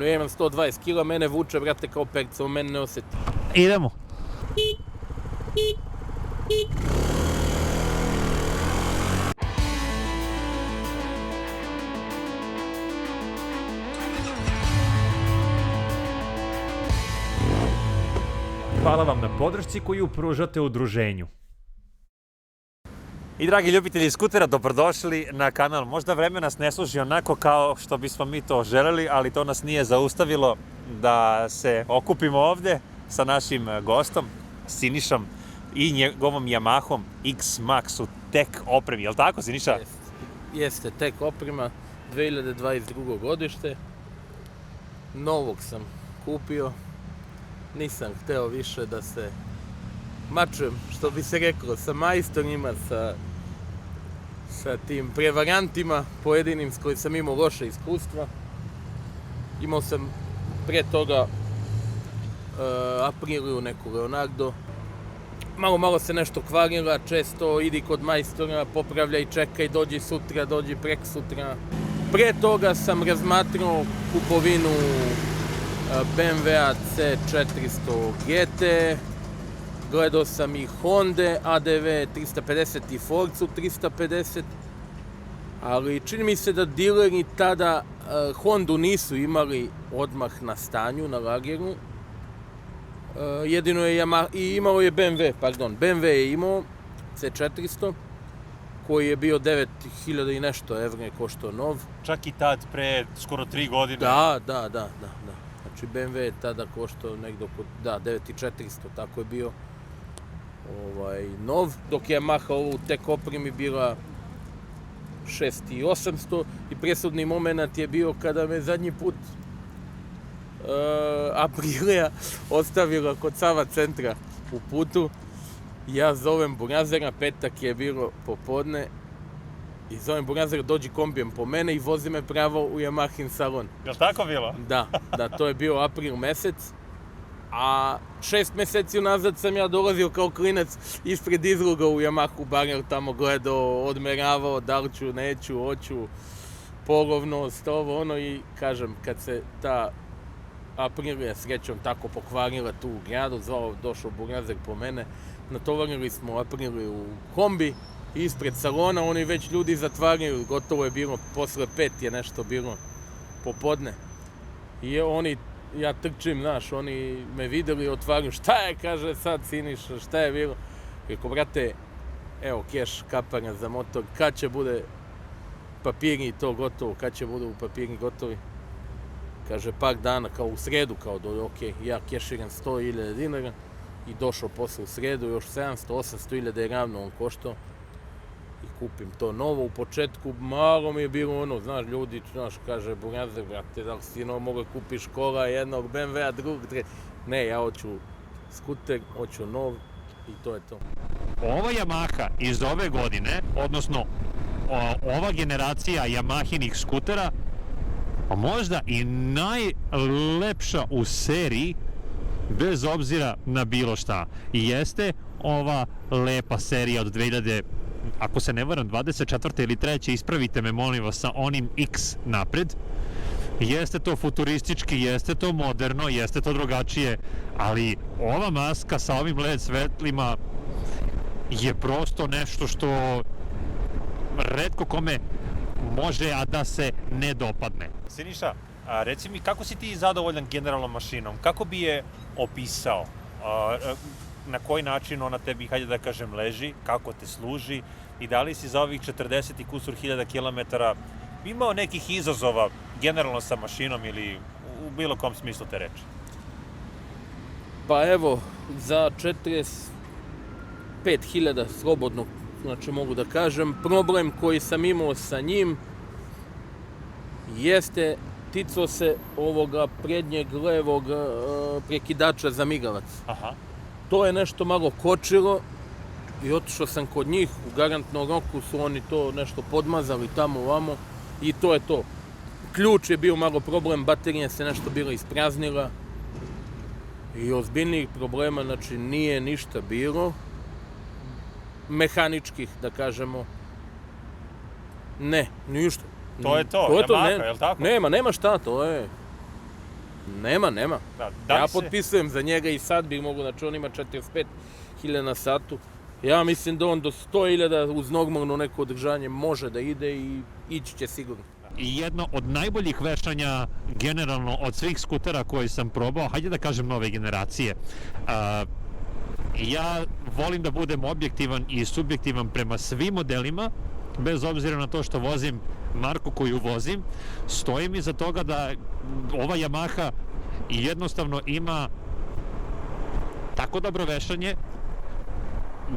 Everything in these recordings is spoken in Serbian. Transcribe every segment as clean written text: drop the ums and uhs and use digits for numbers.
Ja imam 120 kila, mene vuče, brate, kao perca, on mene ne osjeti. Idemo. Hvala vam na podršci koju pružate udruženju. I dragi ljubitelji skutera, dobrodošli na kanal. Možda vreme nas ne služi onako kao što bismo mi to želeli, ali to nas nije zaustavilo da se okupimo ovde sa našim gostom, Sinišom i njegovom Yamahom X-Maxu tek opremi. Je li tako, Siniša? Jeste, tek oprema, 2022. godište. Novog sam kupio. Nisam hteo više da se mačujem, što bi se reklo, sa majstorima, sa tim prevarantima pojedinim s kojim sam imao loše iskustva. Imao sam pre toga Apriliju, neku Leonardo. Malo se nešto kvarila, često idi kod majstora, popravljaj, čekaj, dođi sutra, dođi prek sutra. Pre toga sam razmatrao kupovinu BMW C400 GT, gledao sam i Honda ADV 350 i Forcu 350, ali čini mi se da dileri tada Hondu nisu imali odmah na stanju, na lageru. Jedino je Yamaha, i imao je BMW je imao C400, koji je bio 9000 i nešto evra je koštao nov. Čak i tad, pre skoro 3 godine. Da. Znači BMW je tada koštao negdje oko 9400, tako je bio nov, dok je Yamaha ovo u tek opremi bila 6800 i presudni moment je bio kada me zadnji put Aprilija ostavila kod Sava centra u putu. Ja zovem Bunjazera, petak je bilo popodne, i zovem Bunjazera, dođi kombijem po mene i vozi me pravo u Yamahin salon. Je li tako bilo? Da, to je bio april mesec, a 6 meseci unazad sam ja dolazio kao klinac ispred izloga u Yamahu Barrier, tamo gledao, odmeravao, da li ću, neću, hoću, polovnost, ovo ono, i kažem, kad se ta Aprilija srećom tako pokvarila tu u gradu, došao Bunjazer po mene, natovarili smo Apriliju u kombi, ispred salona, oni već ljudi zatvaraju, gotovo je bilo, posle 5 je nešto bilo popodne. I oni, ja trčim, oni me videli i otvaraju, šta je, kaže sad Siniša, šta je bilo? Rekao, brate, evo keš kapanja za motor, kad će bude papirni i to gotovo, kad će budu papirni gotovi? Kaže, par dana, kao u sredu, kao okej, ja keširam 100.000 dinara i došao posle u sredu, još 700-800.000 je ravno on koštao. I kupim to novo. U početku malo mi je bilo ono, ljudi, kaže Bunjazer, brate, da li si mogao kupiš kola jednog BMW-a, drugog, ne, ja hoću skuter, hoću nov i to je to. Ova Yamaha iz ove godine, odnosno ova generacija Yamahinih skutera, možda i najlepša u seriji, bez obzira na bilo šta. I jeste ova lepa serija od 2000, ako se ne varam, 24. ili 3. ispravite me molim vas, sa onim X napred. Jeste to futuristički, jeste to moderno, jeste to drugačije, ali ova maska sa ovim LED svetlima je prosto nešto što retko kome može, a da se ne dopadne. Siniša, reci mi, kako si ti zadovoljan generalnom mašinom? Kako bi je opisao? Na koji način ona tebi, hajde da kažem, leži, kako te služi i da li si za ovih 40 i kusur hiljada kilometara imao nekih izazova generalno sa mašinom ili u bilo kom smislu te reči? Pa evo, za 45.000 slobodno, znači mogu da kažem, problem koji sam imao sa njim jeste ticao se ovoga prednjeg levog prekidača za migavac. Aha. To je nešto malo kočilo i otišao sam kod njih, u garantnom roku su oni to nešto podmazali tamo ovamo i to je to. Ključ je bio malo problem, baterija se nešto bila ispraznila i ozbiljnijih problema, znači nije ništa bilo. Mehaničkih, da kažemo, ne, ništa. To je to, Yamaha, je li tako? Nema šta, to je Nema. Da Ja li se- potpisujem za njega i sad bih mogu, znači on ima 45.000 na satu. Ja mislim da on do 100.000 uz normalno neko održanje može da ide i ići će sigurno. I jedno od najboljih vešanja generalno od svih skutera koje sam probao, hajde da kažem nove generacije. Ja volim da budem objektivan i subjektivan prema svim modelima, bez obzira na to što vozim marku koju vozim. Stojim iza toga da ova Yamaha jednostavno ima tako dobro vešanje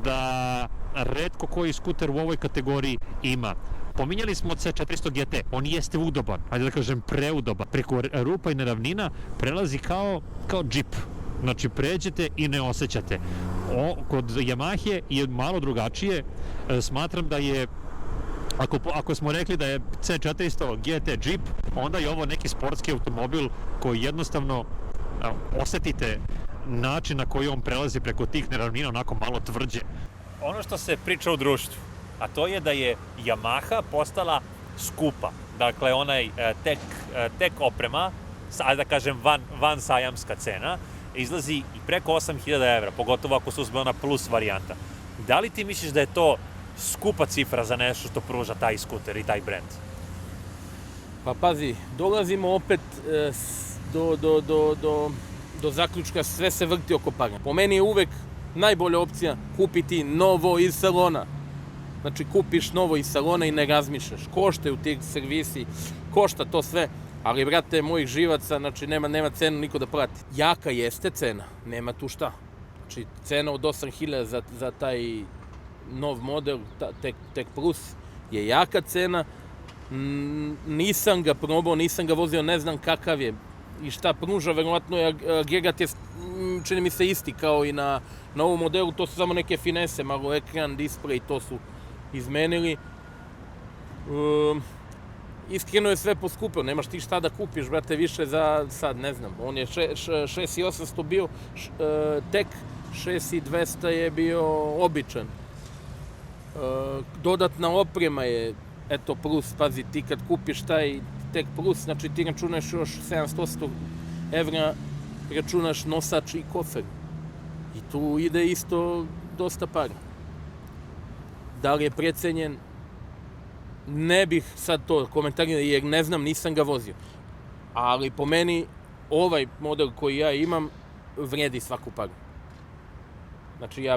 da retko koji skuter u ovoj kategoriji ima. Pominjali smo C400 GT, on jeste udoban, hajde da kažem preudoban. Preko rupa i neravnina prelazi kao džip. Znači pređete i ne osjećate. Kod Yamahe je malo drugačije. Smatram da je, ako smo rekli da je C400 GT džip, onda je ovo neki sportski automobil koji jednostavno osetite način na koji on prelazi preko tih neravnina onako malo tvrđe. Ono što se priča u društvu, a to je da je Yamaha postala skupa. Dakle, onaj tek oprema, ajde da kažem van sajamska cena, izlazi i preko 8.000 evra, pogotovo ako se uzme ona plus varijanta. Da li ti misliš da je to skupa cifra za nešto što pruža taj skuter i taj brand? Pa pazi, dolazimo opet do zaključka, sve se vrti oko para. Po meni je uvek najbolja opcija kupiti novo iz salona. Znači kupiš novo iz salona i ne razmišljaš. Koštaju ti servisi, košta to sve, ali brate mojih živaca, znači nema cenu niko da plati. Jaka jeste cena, nema tu šta. Znači cena od 8.000 za taj nov model, Tech Plus, je jaka cena. Nisam ga probao, nisam ga vozio, ne znam kakav je i šta pruža, verovatno je agregat je, čini mi se, isti kao i na ovom modelu, to su samo neke finese, malo ekran, display, to su izmenili. Iskreno je sve poskupio, nemaš ti šta da kupiš, brate, više za sad, ne znam, on je 6.800 bio tek, 6.200 je bio običan. Dodatna oprema je, eto, plus, pazi, ti kad kupiš taj Tech Plus, znači ti računaš još 700 evra, računaš nosač i kofer. I tu ide isto dosta para. Da li je precenjen? Ne bih sad to komentario jer ne znam, nisam ga vozio. Ali po meni ovaj model koji ja imam vredi svaku paru. Znači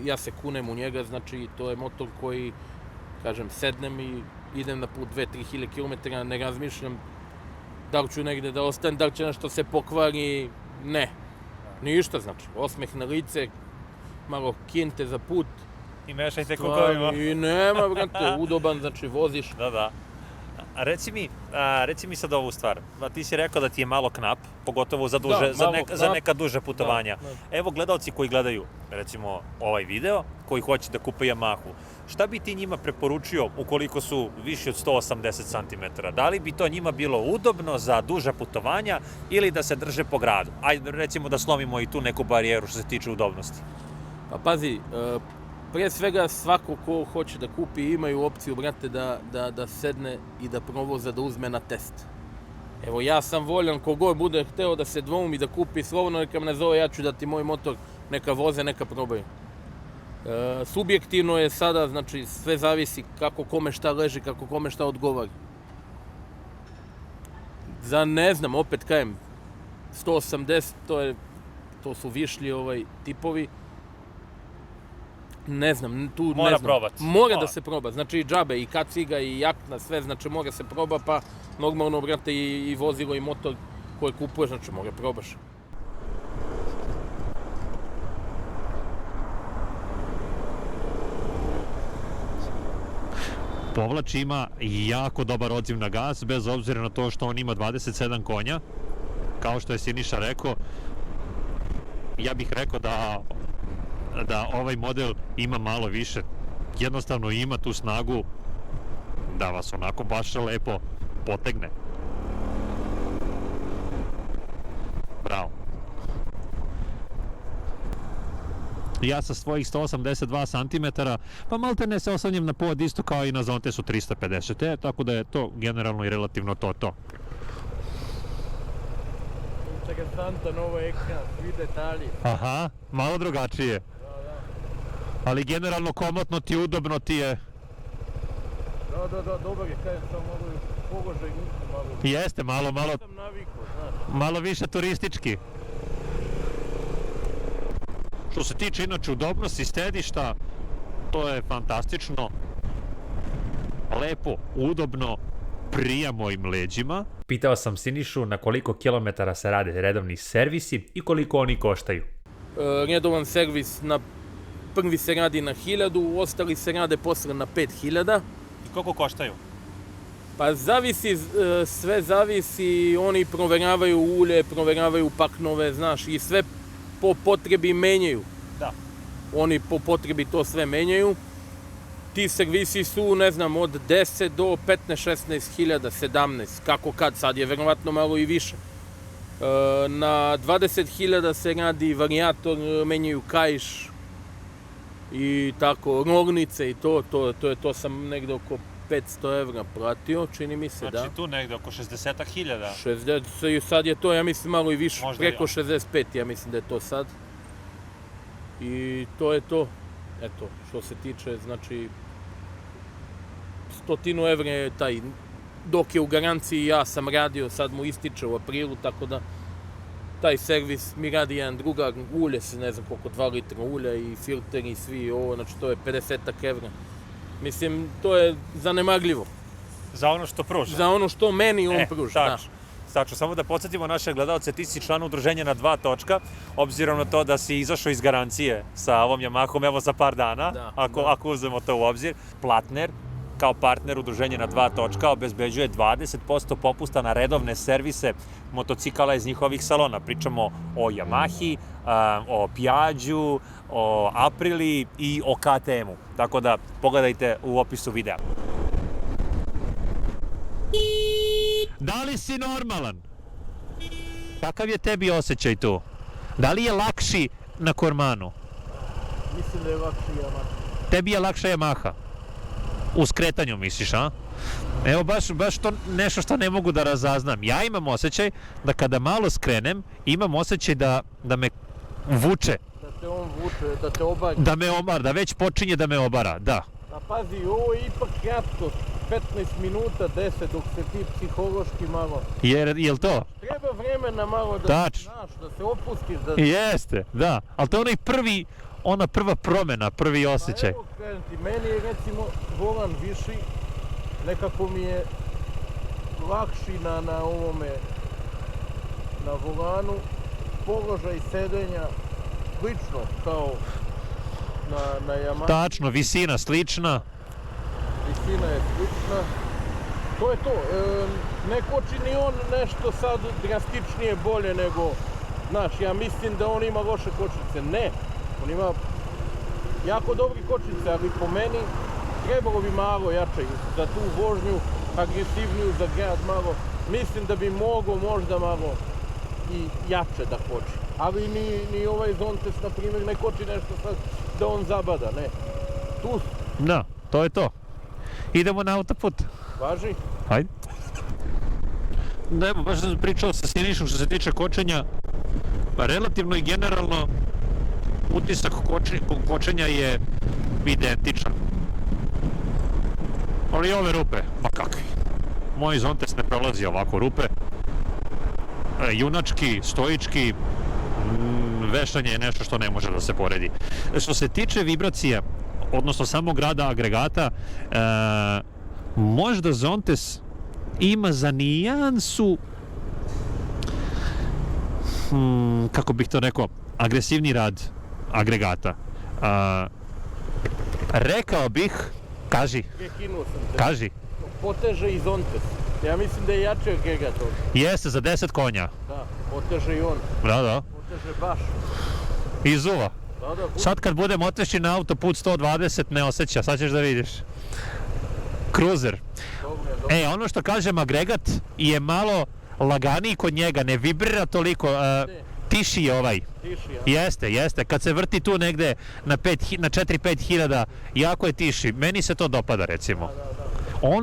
ja se kunem u njega, znači to je motor koji, kažem, sednem i idem na put 2-3 km, ne razmišljam da li ću negde da ostanem, da li će nešto se pokvari, ne. Ništa, znači, osmeh na lice, malo kinte za put. I mešajte kukovima. I nema, brate, udoban, znači voziš. Da. Reci mi sad ovu stvar. Ti si rekao da ti je malo knap, pogotovo za neka duža putovanja. Da. Evo gledalci koji gledaju, recimo, ovaj video, koji hoće da kupe Yamahu. Šta bi ti njima preporučio ukoliko su viši od 180 cm? Da li bi to njima bilo udobno za duža putovanja ili da se drže po gradu? Ajde, recimo da slomimo i tu neku barijeru što se tiče udobnosti. Pa pazi, pre svega svako ko hoće da kupi imaju opciju, brate, da sedne i da provoza, da uzme na test. Evo, ja sam voljan, kogod bude hteo da se dvoumi da kupi, slobodno neka me nazove, ja ću dati moj motor, neka voze, neka probaju. Subjektivno je sada, znači sve zavisi kako kome šta leži, kako kome šta odgovara. Za, ne znam, opet kajem, 180, to su višlji tipovi. Ne znam, tu ne znam. Mora probati. Mora da se proba, znači i džabe, i kaciga, i jakna, sve, znači mora se proba, pa normalno, brate, i vozilo i motor koje kupuješ, znači mora probaš. Povlač ima jako dobar odziv na gas, bez obzira na to što on ima 27 konja. Kao što je Siniša rekao, ja bih rekao da ovaj model ima malo više. Jednostavno ima tu snagu da vas onako baš lepo potegne. Bravo. Ja sa svojih 182 cm, pa maltene se oslanjam na pod isto kao i na Zontesu 350, tako da je to generalno i relativno to. interesantan ovaj ekran, svi detalji. Aha, malo drugačije. Ali generalno komotno ti, udobno ti je. Da, dobar je, kajem sam mogu položaj nisu malo. Jeste, malo, Sam navikao, znaš. malo više turistički. Što se tiče inače udobnosti sedišta, to je fantastično. Lepo, udobno, prija mojim leđima. Pitao sam Sinišu na koliko kilometara se rade redovni servisi i koliko oni koštaju. Redovan servis prvi se radi na 1000, ostali se rade posle na 5000. I koliko koštaju? Pa zavisi, sve zavisi, oni proveravaju ulje, proveravaju paknove, znaš, i sve po potrebi menjaju. Da. Oni po potrebi to sve menjaju. Ti servisi su, ne znam, od 10 do 15-16 hiljada, 17, kako kad, sad je verovatno malo i više. Na 20.000 se radi varijator, menjaju kaiš i tako, rognice i to sam negde oko 500 evra platio, čini mi se, da. Znači tu negde oko 60.000. 60, sad je to, ja mislim, malo i više, Možda preko 65, ja mislim da je to sad. I to je to. Eto, što se tiče, znači, 100 evra je taj, dok je u garanciji, ja sam radio, sad mu ističe u aprilu, tako da taj servis mi radi jedan drugar, ulje se, ne znam koliko, 2 litra ulja i filter i svi ovo, znači to je 50 evra. Mislim, to je zanemagljivo. Za ono što pruža. Za ono što meni on pruža, da. Tačno, samo da podsjetimo naše gledalce, ti si član udruženja na 2 točka, obzirom na to da si izašao iz garancije sa ovom Yamahom, evo za par dana, ako uzmemo to u obzir. Platner, kao partner udruženja na 2 točka, obezbeđuje 20% popusta na redovne servise motocikala iz njihovih salona. Pričamo o Yamahi, o Piaggio, o Aprilii i o KTM-u. Tako da pogledajte u opisu videa. Da li si normalan? Kakav je tebi osjećaj tu? Da li je lakši na Kormanu? Mislim da je lakši Yamaha. Tebi je lakša Yamaha? U skretanju misliš, a? Evo baš to nešto što ne mogu da razaznam. Ja imam osjećaj da kada malo skrenem, imam osjećaj da me vuče. Da te on vuče, da te obara. Da me obara, da već počinje da me obara, da. A pazi, ovo je ipak kratko, 15 minuta, 10, dok se ti psihološki malo... Jel to? Treba vremena malo da, znaš, da se opustiš, da... Jeste, da. Ali to je ona prva promjena, prvi osjećaj. Pa evo, kažem ti, meni je recimo volan viši, nekako mi je lakši na ovome, na volanu, položaj sedenja, slično kao na Yamaha. Tačno, visina slična. Visina je slična. To je to. Ne koči ni on nešto sad drastičnije bolje nego, znaš, ja mislim da on ima loše kočnice. Ne, on ima jako dobri kočnice, ali po meni trebalo bi malo jače za tu vožnju, agresivniju za grad malo. Mislim da bi mogao možda malo i jače da koči. Ali ni ovaj Zontes, na primjer, ne koči nešto sad da on zabada, ne. Tu su. Da, to je to. Idemo na autoput. Važi? Hajde. Da, evo, baš sam pričao sa Sinišom što se tiče kočenja. Pa relativno i generalno utisak kočenja je identičan. Ali ove rupe, ma kakvi. Moj Zontes ne prolazi ovako rupe. Junački, stoički, vešanje je nešto što ne može da se poredi. Što se tiče vibracija, odnosno samog rada agregata, možda Zontes ima za nijansu, kako bih to rekao, agresivni rad agregata. Rekao bih, kaži. Prekinuo sam te. Kaži. Poteže i Zontes. Ja mislim da je jači agregat ovdje. Jeste, za 10 konja. Da, poteže i on. Da. Poteže baš. Izuva. Da, Sad kad budem otešći na autoput 120 ne osjeća, sad ćeš da vidiš. Cruiser. Dobro. Ono što kažem, agregat je malo laganiji kod njega, ne vibrira toliko, tiši je ovaj. Tiši, ja. Jeste, kad se vrti tu negde na 4-5 hiljada, jako je tiši, meni se to dopada recimo. Da.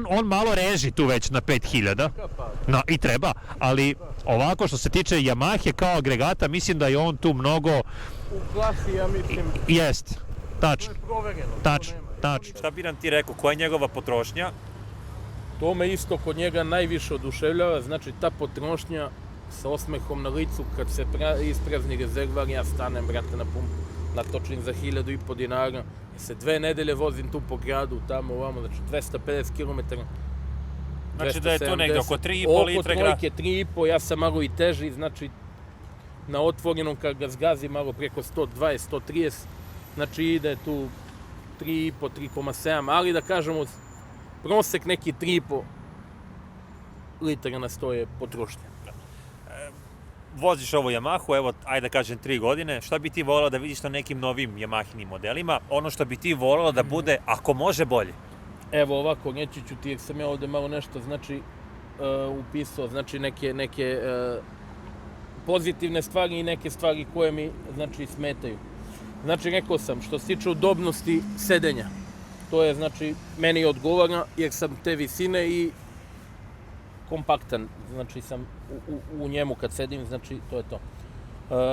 On malo reži tu već na 5000, no i treba, ali ovako što se tiče Yamahe kao agregata, mislim da je on tu mnogo... U klasi, ja mislim... Jest, tačno, To je provereno. tačno. Šta bi nam ti rekao, koja je njegova potrošnja? To me isto kod njega najviše oduševljava, znači ta potrošnja sa osmehom na licu, kad se isprazni rezervar, ja stanem, brate, na pumpu, natočim za 1.500 dinara, ja se 2 nedelje vozim tu po gradu, tamo, ovamo, znači 250 km. Znači da je to negde oko 3,5 litre grad. Oko 3,5, ja sam malo i teži, znači na otvorenom kad ga zgazi malo preko 120, 130, znači ide tu 3,5, 3,7, ali da kažemo, prosek neki 3,5 litara na 100 je potrošnja. Voziš ovu Yamahu, evo, ajde da kažem 3 godine, šta bi ti volao da vidiš na nekim novim Yamahinim modelima, ono što bi ti volao da bude, ako može, bolje? Evo ovako, reći ću ti, jer sam ja ovde malo nešto, znači, upisao, znači neke pozitivne stvari i neke stvari koje mi, znači, smetaju. Znači, rekao sam, što se tiče udobnosti sedenja, to je, znači, meni odgovara, jer sam te visine i kompaktan, znači sam u njemu kad sedim, znači to je to.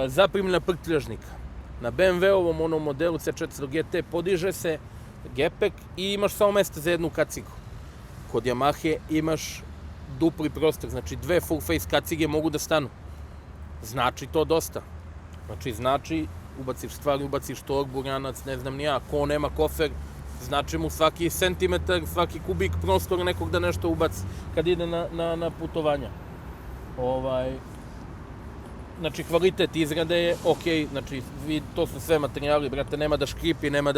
Zaprimljena prtljažnika. Na BMW-ovom onom modelu C400 GT podiže se gepek i imaš samo mesta za jednu kacigu. Kod Yamahe imaš dupli prostor, znači 2 full face kacige mogu da stanu. Znači to dosta. Znači ubaciš stvari, ubaciš torbu, ranac, ne znam ni ja, ko nema kofer, znači mu svaki centimetar, svaki kubik prostora nekog da nešto ubaci kad ide na putovanja. Znači, kvalitet izrade je okej, znači, to su sve materijali, brate, nema da škripi, nema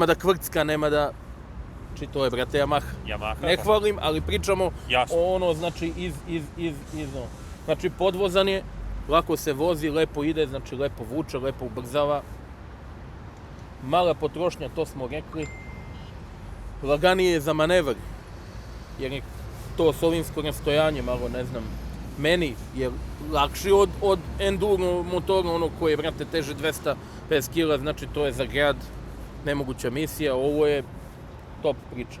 da kvrcka, nema da... Znači, to je, brate, Yamaha. Ne hvalim, ali pričamo o ono, znači, Znači, podvozan je, lako se vozi, lepo ide, znači, lepo vuče, lepo ubrzava. Mala potrošnja, to smo rekli. Laganije je za manevar, jer je to solinsko rastojanje malo, ne znam, meni je lakši od enduro motora, ono koji je, brate, teže 250 kg, znači to je za grad nemoguća misija, ovo je top priča.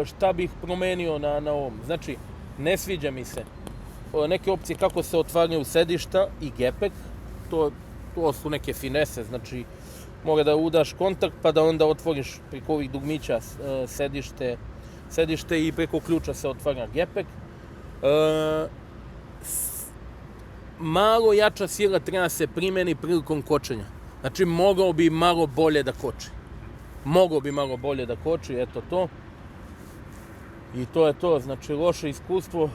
Šta bih promenio na ovom? Znači, ne sviđa mi se neke opcije kako se otvaraju sedišta i gepek, to su neke finese, znači mora da udaš kontakt pa da onda otvoriš preko ovih dugmića sedište i preko ključa se otvara gepek. Malo jača sila treba se primeni prilikom kočenja. Znači mogao bi malo bolje da koči. Eto to. I to je to, znači loše iskustvo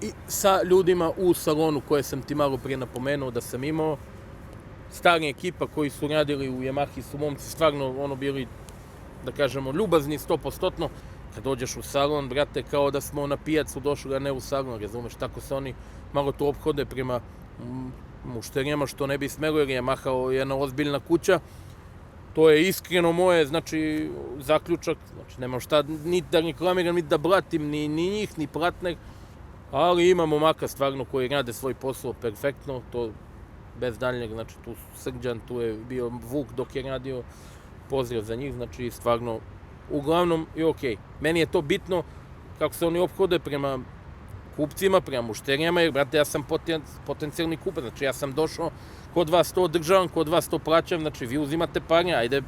i sa ljudima u salonu koje sam ti malo prije napomenuo da sam imao. Stara ekipa koji su radili u Yamahi su momci stvarno bili, da kažemo, ljubazni 100%. Kad dođeš u salon, brate, kao da smo na pijacu došli, a ne u salon, razumeš, tako se oni malo to ophode prema mušterijama, što ne bi smelo, jer Yamaha je jedna ozbiljna kuća. To je iskreno moje, znači, zaključak, znači, nemam šta niti da reklamiram, niti da blatim, ni njih, ni partner, ali ima momaka stvarno koji rade svoj posao perfektno, to bez daljnjeg, znači tu Srđan, tu je bio Vuk dok je radio, pozdrav za njih, znači stvarno, uglavnom je okej. Meni je to bitno kako se oni ophode prema kupcima, prema mušterijama, jer, brate, ja sam potencijalni kupac, znači ja sam došao, kod vas to održavam, kod vas to plaćam, znači vi uzimate pare, ajde,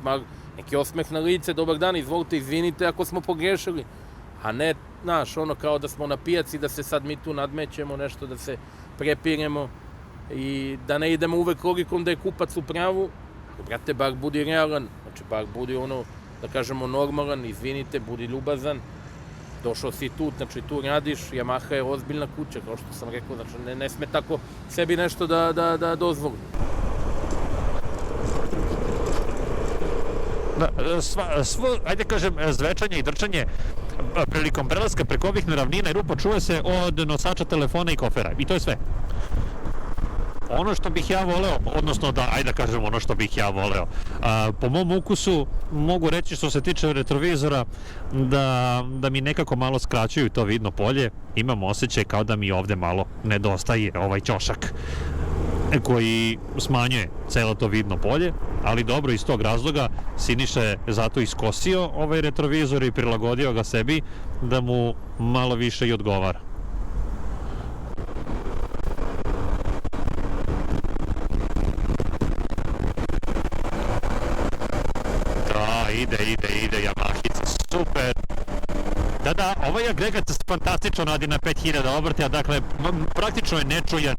neki osmeh na lice, dobar dan, izvolite, izvinite ako smo pogrešili, a ne, znaš, ono kao da smo na pijaci, da se sad mi tu nadmećemo, nešto da se prepiremo i da ne idemo uvek logikom da je kupac u pravu, brate, bar budi realan, znači bar budi ono, da kažemo, normalan, izvinite, budi ljubazan, došao si tu, znači tu radiš, Yamaha je ozbiljna kuća, kao što sam rekao, znači ne sme tako sebi nešto da dozvoli. Ajde kažem, zvečanje i drčanje prilikom prelaska preko ovih ravnina i rupa čuje se od nosača telefona i kofera i to je sve. Ono što bih ja voleo, odnosno ajde da kažem ono što bih ja voleo, po mom ukusu mogu reći što se tiče retrovizora da mi nekako malo skraćuju to vidno polje, imam osjećaj kao da mi ovde malo nedostaje ovaj ćošak koji smanjuje celo to vidno polje, ali dobro, iz tog razloga Siniša je zato iskosio ovaj retrovizor i prilagodio ga sebi da mu malo više i odgovara. Da, ide Yamahica, super. Da, ovaj agregat fantastično radi na 5000 obrtaja, dakle, praktično je nečujan,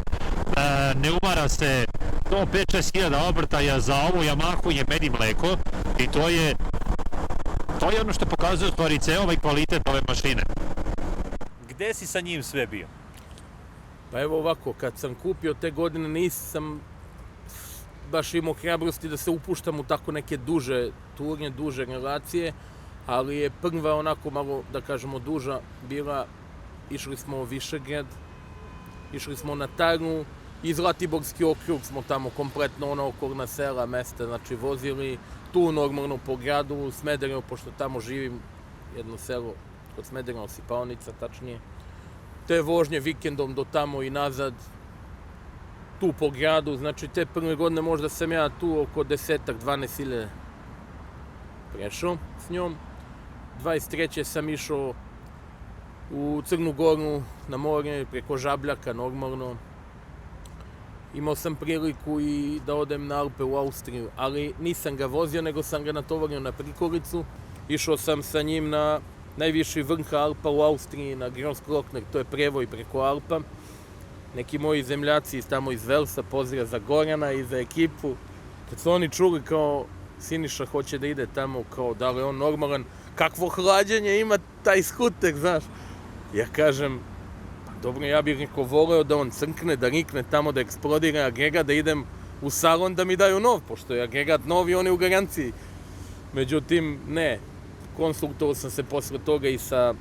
ne umara se, to 5-6 obrtaja za ovu Yamahu je med i mleko i to je ono što pokazuje u stvari ceo ovaj kvalitet ove mašine. Gde si sa njim sve bio? Pa evo ovako, kad sam kupio te godine nisam baš imao hrabrosti da se upuštam u tako neke duže turnje, duže relacije, ali je prva onako malo, da kažemo, duža bila, išli smo u Višegrad, išli smo na Tarnu i Zlatiborski okrug smo tamo kompletno okolna sela, mesta, znači vozili, tu normalno po gradu, Smederevo, pošto tamo živim, jedno selo kod Smederevo, Sipaonica tačnije, te vožnje vikendom do tamo i nazad, tu po gradu, znači te prve godine možda sam ja tu oko 10-12 hiljada prešao s njom. 23. sam išao u Crnu Goru na more preko Žabljaka normalno. Imao sam priliku i da odem na Alpe u Austriju, ali nisam ga vozio, nego sam ga natovario na prikolicu. Išao sam sa njim na najviši vrh Alpa u Austriji, na Grossglockner, to je prevoj preko Alpa. Neki moji zemljaci tamo iz Velsa, pozdrav za Gorana i za ekipu. Kad su oni čuli kao Siniša hoće da ide tamo, kao da li je on normalan, kakvo hlađenje ima taj skuter, znaš. Ja kažem, pa dobro, ja bih neko voleo da on crkne, da rikne tamo, da eksplodira agregat, da idem u salon da mi daju nov, pošto je agregat nov i on je u garanciji. Međutim, ne. Konsultovao sam se posle toga i sa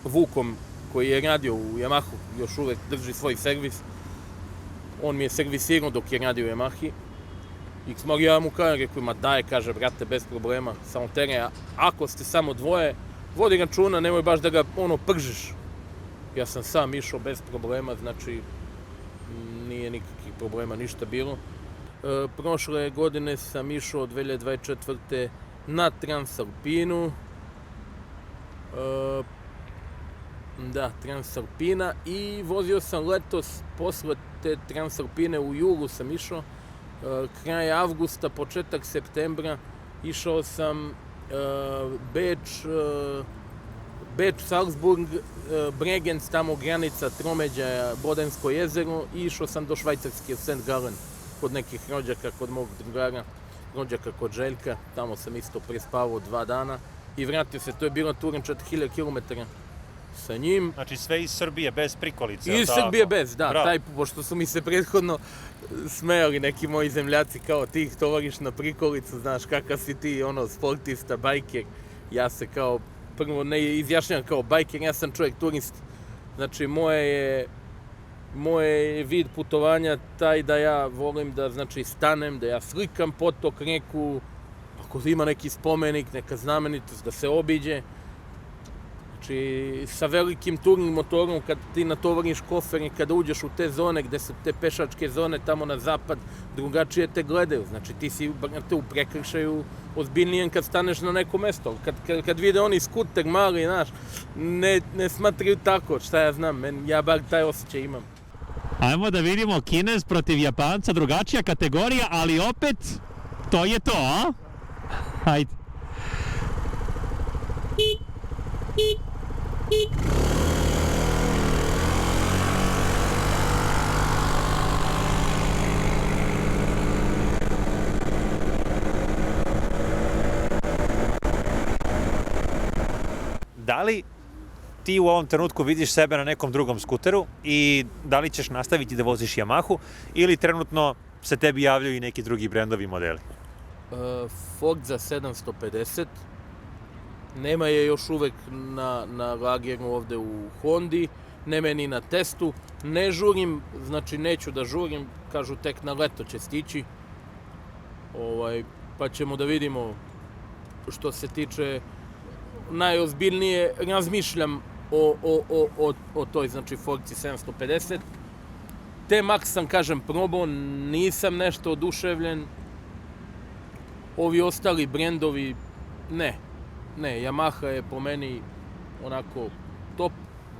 Vukom, koji je radio u Yamahu, još uvek drži svoj servis. On mi je servisirao dok je radio u Yamahi. I ja mu kažem, rekao, ma daj, kaže, brate, bez problema, samo teren, ako ste samo dvoje, vodi računa, nemoj baš da ga, pržiš. Ja sam sam išao bez problema, znači, nije nikakvih problema, ništa bilo. Prošle godine sam išao 2024. na Transalpinu. Da, Transalpina, i vozio sam letos, posle te Transalpine u julu sam išao, kraj avgusta, početak septembra, išao sam Beč, Salzburg, Bregenz, tamo granica Tromeđa, Bodensko jezero, i išao sam do Švajcarske, St. Gallen, kod nekih rođaka, kod mog drugara, rođaka kod Željka, tamo sam isto prespavao 2 dana i vratio se, to je bilo turen 4000 km sa njim. Znači sve iz Srbije, bez prikolice? Iz Srbije bez, da, taj, pošto su mi se prethodno smejali neki moji zemljaci kao tih tovariš na prikolicu, znaš kakav si ti, sportista, bajker. Ja se kao, prvo ne izjašnjam kao bajker, ja sam čovjek turist. Znači moje je vid putovanja taj da ja volim da, znači, stanem, da ja slikam potok, reku, ako ima neki spomenik, neka znamenitost, da se obiđe. Znači, sa velikim turnim motorom, kad ti natovariš kofer i kada uđeš u te zone, gde su te pešačke zone tamo na zapad, drugačije te gledaju. Znači, ti si u prekršaju ozbiljnijem kad staneš na neko mesto. Kad vide oni skuter mali, znaš, ne smatraju tako, šta ja znam, ja bar taj osjećaj imam. Ajmo da vidimo Kinez protiv Japanca, drugačija kategorija, ali opet, to je to, a? Hajde. Da li ti u ovom trenutku vidiš sebe na nekom drugom skuteru i da li ćeš nastaviti da voziš Yamahu ili trenutno se tebi javljaju i neki drugi brendovi modeli? Forza 750. Nema je još uvek na lageru ovde u Hondi, nema ni na testu. Ne žurim, znači neću da žurim, kažu tek na leto će stići. Pa ćemo da vidimo što se tiče, najozbiljnije razmišljam o toj, znači, Forzi 750. T-Max sam, kažem, probao, nisam nešto oduševljen. ovi ostali brendovi, ne, Yamaha je po meni onako top.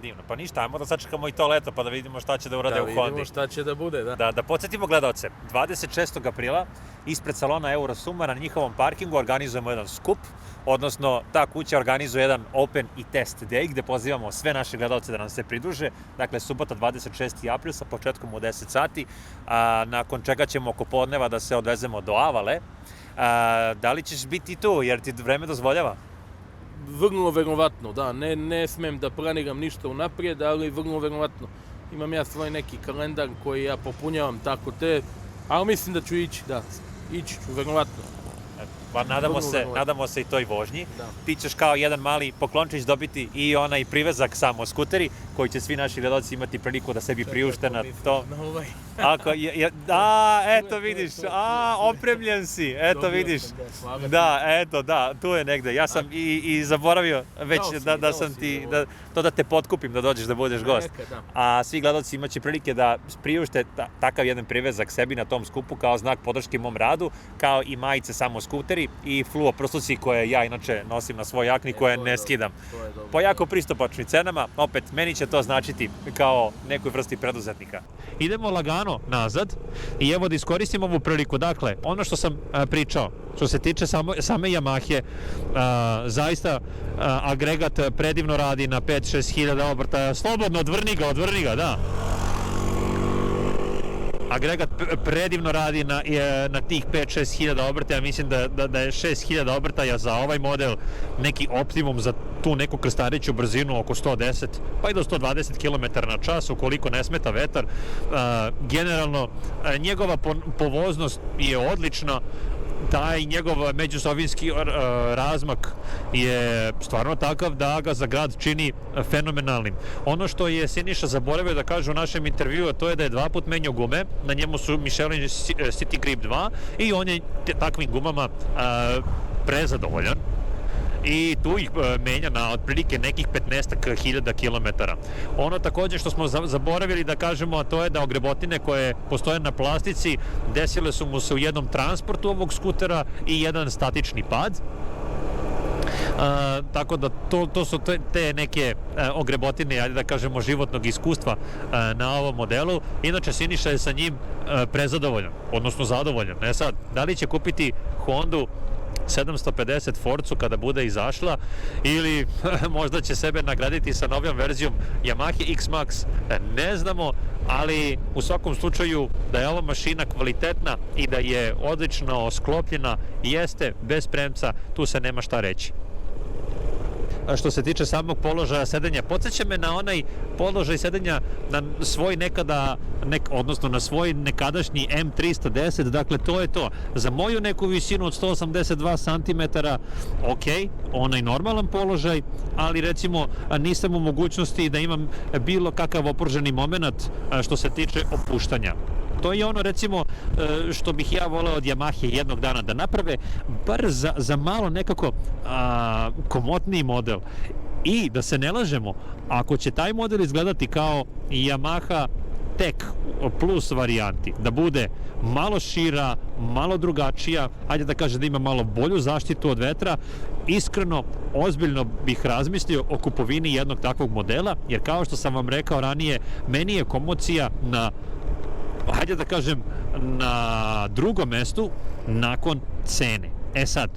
Divno, pa ništa, ajmo da sačekamo i to leto pa da vidimo šta će da urade u Hondi. Da vidimo šta će da bude, da. Da podsjetimo gledaoce, 26. aprila ispred salona Eurosuma na njihovom parkingu organizujemo jedan skup, odnosno ta kuća organizuje jedan open i test day gde pozivamo sve naše gledaoce da nam se pridruže. Dakle, subota 26. april sa početkom u 10 sati, nakon čega ćemo oko podneva da se odvezemo do Avale. Da li ćeš biti tu, jer ti vreme dozvoljava? Vrlo verovatno, da, ne smem da planiram ništa unaprijed, ali vrlo verovatno. Imam ja svoj neki kalendar koji ja popunjavam tako ali mislim da ću ići, da, ići ću, verovatno. Pa nadamo se i toj vožnji. Da. Ti ćeš kao jedan mali poklončić dobiti i onaj privezak samo skuteri, koji će svi naši gledaoci imati priliku da sebi priušte na to. Eto vidiš, opremljen si, eto vidiš. Da, tu je negde. Ja sam i zaboravio već da sam ti, da te potkupim da dođeš da budeš gost. A svi gledaoci imaće prilike da priušte takav jedan privezak sebi na tom skupu kao znak podrške mom radu, kao i majice samo skuteri i fluo prsluci koje ja inače nosim na svoj jakni koje ne skidam. Po jako pristupačnim cenama, opet, meni će to značiti kao nekoj vrsti preduzetnika. Idemo lagano nazad i evo da iskoristim ovu priliku. Dakle, ono što sam pričao, što se tiče same Yamahe, zaista agregat predivno radi na 5-6 hiljada obrtaja, slobodno, odvrni ga, da. Agregat predivno radi na tih 5-6 hiljada obrtaja, mislim da je 6 hiljada obrtaja za ovaj model neki optimum za tu neku krstariću brzinu oko 110 pa i do 120 km na čas ukoliko ne smeta vetar. Generalno, njegova povoznost je odlična, taj njegov međusovinski razmak je stvarno takav da ga za grad čini fenomenalnim. Ono što je Siniša zaboravio da kaže u našem intervjuu, to je da je 2 put menjao gume, na njemu su Michelin City Grip 2 i on je takvim gumama prezadovoljan. I tu ih menja na otprilike nekih 15.000 kilometara. Ono takođe što smo zaboravili da kažemo, a to je da ogrebotine koje postoje na plastici desile su mu se u jednom transportu ovog skutera i jedan statični pad. Tako da to su te neke ogrebotine, ajde da kažemo, životnog iskustva na ovom modelu. Inače, Siniša je sa njim prezadovoljan, odnosno zadovoljan. Sad, da li će kupiti Hondu 750 Forcu kada bude izašla ili možda će sebe nagraditi sa novijom verzijom Yamaha X-Max, ne znamo, ali u svakom slučaju da je ova mašina kvalitetna i da je odlično sklopljena, jeste, bez premca, tu se nema šta reći. Što se tiče samog položaja sedenja, podsjeća me na onaj položaj sedenja na svoj odnosno na svoj nekadašnji M310, dakle to je to. Za moju neku visinu od 182 cm, ok, onaj normalan položaj, ali recimo nisam u mogućnosti da imam bilo kakav opruženi moment što se tiče opuštanja. To je ono, recimo, što bih ja voleo od Yamahe jednog dana da naprave, bar za malo nekako komotniji model. I da se ne lažemo, ako će taj model izgledati kao Yamaha Tech Plus varijanti, da bude malo šira, malo drugačija, hajde da kažem da ima malo bolju zaštitu od vetra, iskreno, ozbiljno bih razmislio o kupovini jednog takvog modela, jer kao što sam vam rekao ranije, meni je komocija hajde da kažem, na drugom mestu nakon cene. Sad,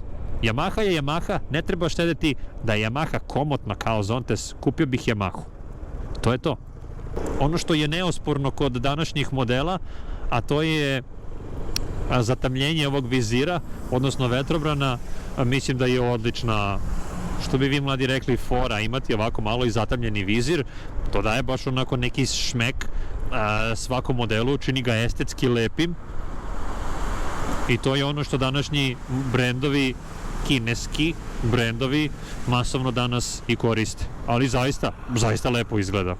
Yamaha je Yamaha, ne treba štedeti. Da je Yamaha komotna kao Zontes, kupio bih Yamahu. To je to. Ono što je neosporno kod današnjih modela, a to je zatamljenje ovog vizira, odnosno vetrobrana, mislim da je odlična, što bi vi mladi rekli, fora, imati ovako malo i zatamljeni vizir. To daje baš onako neki šmek svakom modelu, čini ga estetski lepim i to je ono što današnji brendovi, kineski brendovi, masovno danas i koriste, ali zaista lepo izgleda.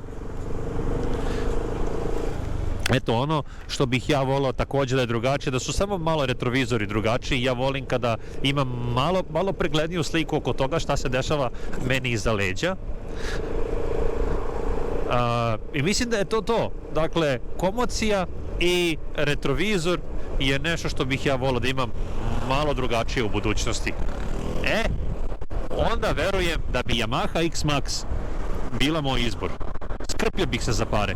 Eto, ono što bih ja volao takođe da je drugačije, da su samo malo retrovizori drugačiji. Ja volim kada imam malo pregledniju sliku oko toga šta se dešava meni iza leđa. I mislim da je to. Dakle, komocija i retrovizor je nešto što bih ja volao da imam malo drugačije u budućnosti. Onda verujem da bi Yamaha X-Max bila moj izbor. Skrpio bih se za pare.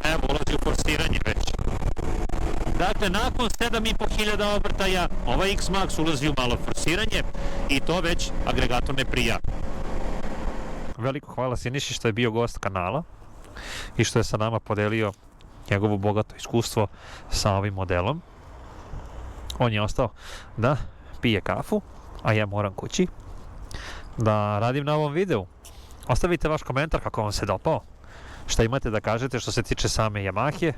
Evo, ulazi u forsiranje već. Dakle, nakon 7.500 obrtaja, ovaj X-Max ulazi u malo forsiranje i to već agregator ne prija. Veliko hvala Siniši što je bio gost kanala i što je sa nama podelio njegovo bogato iskustvo sa ovim modelom. On je ostao da pije kafu, a ja moram kući da radim na ovom videu. Ostavite vaš komentar kako vam se dopao, šta imate da kažete što se tiče same Yamahe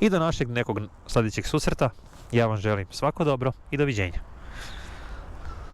i do našeg nekog sljedećeg susreta. Ja vam želim svako dobro i doviđenja.